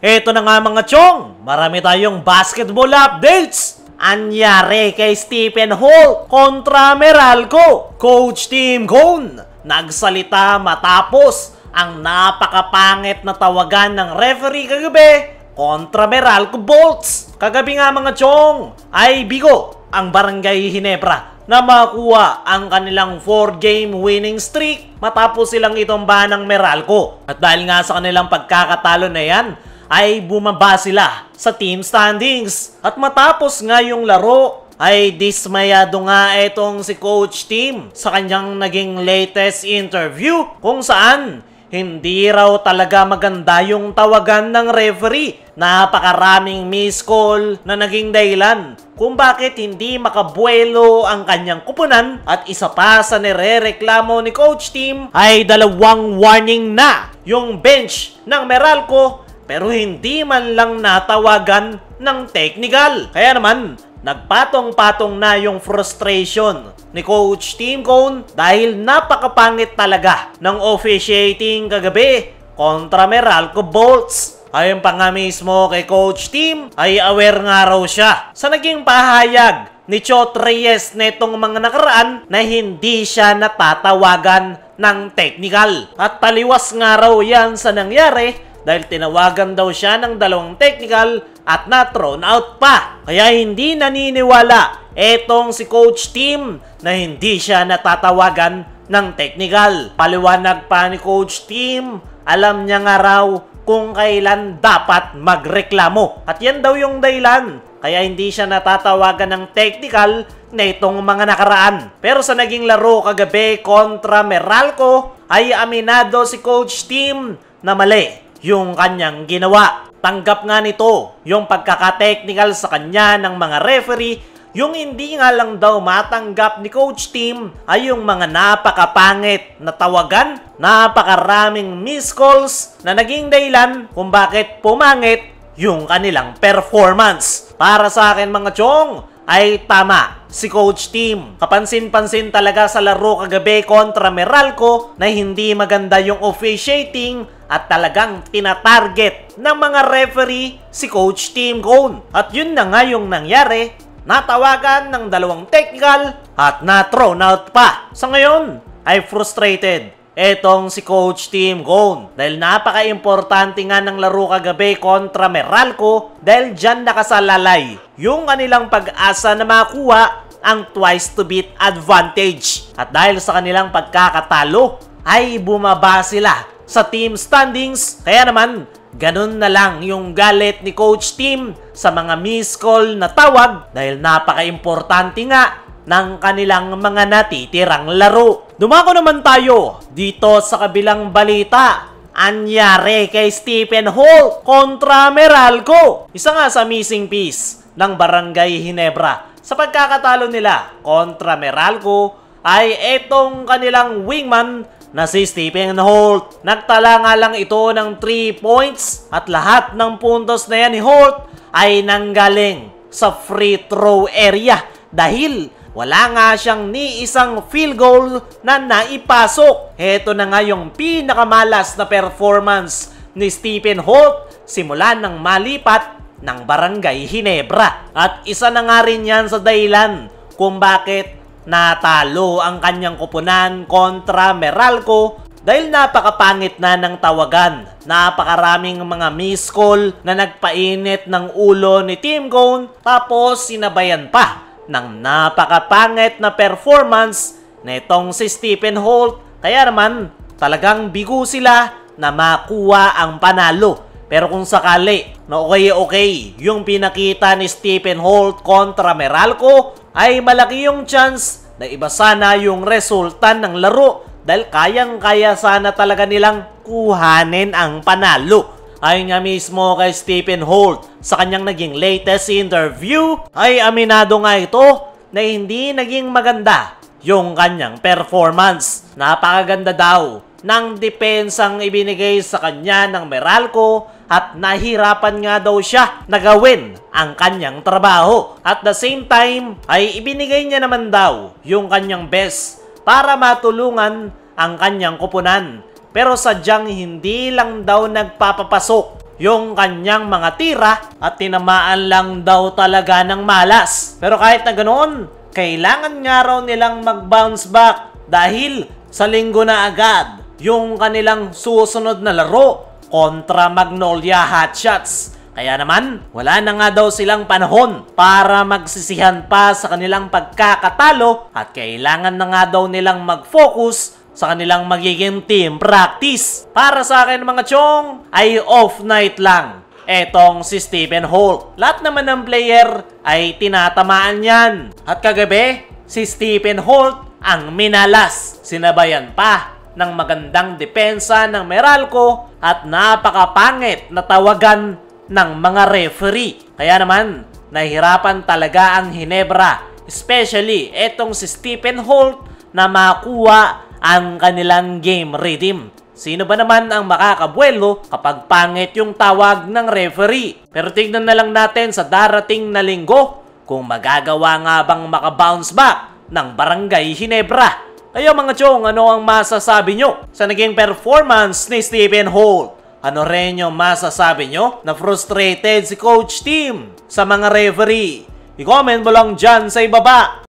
Eto na nga mga chong, marami tayong basketball updates. Anyari kay Stephen Holt kontra Meralco. Coach Tim Cone nagsalita matapos ang napakapangit na tawagan ng referee kagabi kontra Meralco Bolts. Kagabi nga mga chong ay bigo ang Barangay Ginebra na makuha ang kanilang 4-game winning streak matapos silang itombahan ng Meralco. At dahil nga sa kanilang pagkakatalo na yan, ay bumaba sila sa team standings. At matapos nga yung laro, ay dismayado nga itong si Coach Tim sa kanyang naging latest interview kung saan hindi raw talaga maganda yung tawagan ng referee. Napakaraming miss call na naging dahilan kung bakit hindi makabuelo ang kanyang kupunan. At isa pa sa nirereklamo ni Coach Tim ay 2 warning na yung bench ng Meralco pero hindi man lang natawagan ng technical. Kaya naman, nagpatong-patong na yung frustration ni Coach Tim Cone dahil napakapangit talaga ng officiating kagabi kontra Meralco Bolts. Ayon pa nga mismo kay Coach Tim ay aware nga raw siya sa naging pahayag ni Chot Reyes netong mga nakaraan na hindi siya natatawagan ng technical. At taliwas nga raw yan sa nangyari dahil tinawagan daw siya ng 2 technical at na-thrown out pa. Kaya hindi naniniwala etong si Coach Tim na hindi siya natatawagan ng technical. Paliwanag pa ni Coach Tim, alam niya nga raw kung kailan dapat magreklamo. At yan daw yung dahilan kaya hindi siya natatawagan ng technical na itong mga nakaraan. Pero sa naging laro kagabi kontra Meralco ay aminado si Coach Tim na mali yung kanyang ginawa. Tanggap nga nito yung pagkaka-technical sa kanya ng mga referee. Yung hindi nga lang daw matanggap ni Coach Tim ay yung mga napakapangit na tawagan, napakaraming missed calls na naging dahilan kung bakit pumangit yung kanilang performance. Para sa akin mga chong, ay tama si Coach Tim. Kapansin-pansin talaga sa laro kagabi kontra Meralco na hindi maganda yung officiating at talagang tinatarget ng mga referee si Coach Tim Cone. At yun na nga yung nangyari, natawagan ng 2 technical at na-thrown out pa. Sa ngayon ay frustrated etong si Coach Tim Cone dahil napaka-importante nga ng laro kagabi kontra Meralco dahil dyan nakasalalay yung kanilang pag-asa na makuha ang twice to beat advantage. At dahil sa kanilang pagkakatalo ay bumaba sila sa team standings. Kaya naman, ganun na lang yung galit ni Coach Tim sa mga miss call na tawag dahil napaka-importante nga ng kanilang mga natitirang laro. Dumako naman tayo dito sa kabilang balita. Anyari kay Stephen Holt kontra Meralco. Isa nga sa missing piece ng Barangay Ginebra sa pagkakatalo nila kontra Meralco ay etong kanilang wingman na si Stephen Holt. Nagtala nga lang ito ng 3 points at lahat ng puntos na yan ni Holt ay nanggaling sa free throw area dahil wala nga siyang ni isang field goal na naipasok. Ito na nga yung pinakamalas na performance ni Stephen Holt simula ng malipat ng Barangay Ginebra. At isa na nga rin yan sa dahilan kung bakit natalo ang kanyang kupunan kontra Meralco dahil napakapangit na ng tawagan. Napakaraming mga miss call na nagpainit ng ulo ni Tim Cone tapos sinabayan pa ng napakapangit na performance na itong si Stephen Holt. Kaya naman talagang bigo sila na makuha ang panalo. Pero kung sakali na okay yung pinakita ni Stephen Holt kontra Meralco ay malaki yung chance na iba sana yung resulta ng laro dahil kayang-kaya sana talaga nilang kuhanin ang panalo. Ayon nga mismo kay Stephen Holt sa kanyang naging latest interview ay aminado nga ito na hindi naging maganda yung kanyang performance. Napakaganda daw ng depensang ibinigay sa kanya ng Meralco at nahirapan nga daw siya na gawin ang kanyang trabaho. At the same time ay ibinigay niya naman daw yung kanyang best para matulungan ang kanyang kupunan. Pero sadyang hindi lang daw nagpapapasok yung kanyang mga tira at tinamaan lang daw talaga ng malas. Pero kahit na ganoon, kailangan nga raw nilang mag-bounce back dahil sa linggo na agad yung kanilang susunod na laro kontra Magnolia Hotshots. Kaya naman, wala na nga daw silang panahon para magsisihan pa sa kanilang pagkakatalo at kailangan na nga daw nilang mag-focus sa kanilang magiging team practice. Para sa akin mga chong, ay off night lang etong si Stephen Holt. Lahat naman ng player ay tinatamaan yan. At kagabi, si Stephen Holt ang minalas. Sinabayan pa ng magandang depensa ng Meralco at napakapangit na tawagan ng mga referee. Kaya naman, nahihirapan talaga ang Ginebra, especially etong si Stephen Holt na makuha ang kanilang game rhythm. Sino ba naman ang makakabuelo kapag pangit yung tawag ng referee? Pero tignan na lang natin sa darating na linggo kung magagawa nga bang makabounce back ng Barangay Ginebra. Kayo mga chong, ano ang masasabi nyo sa naging performance ni Stephen Holt? Ano rin yung masasabi nyo na frustrated si Coach Team sa mga referee? I-comment mo lang dyan sa ibaba.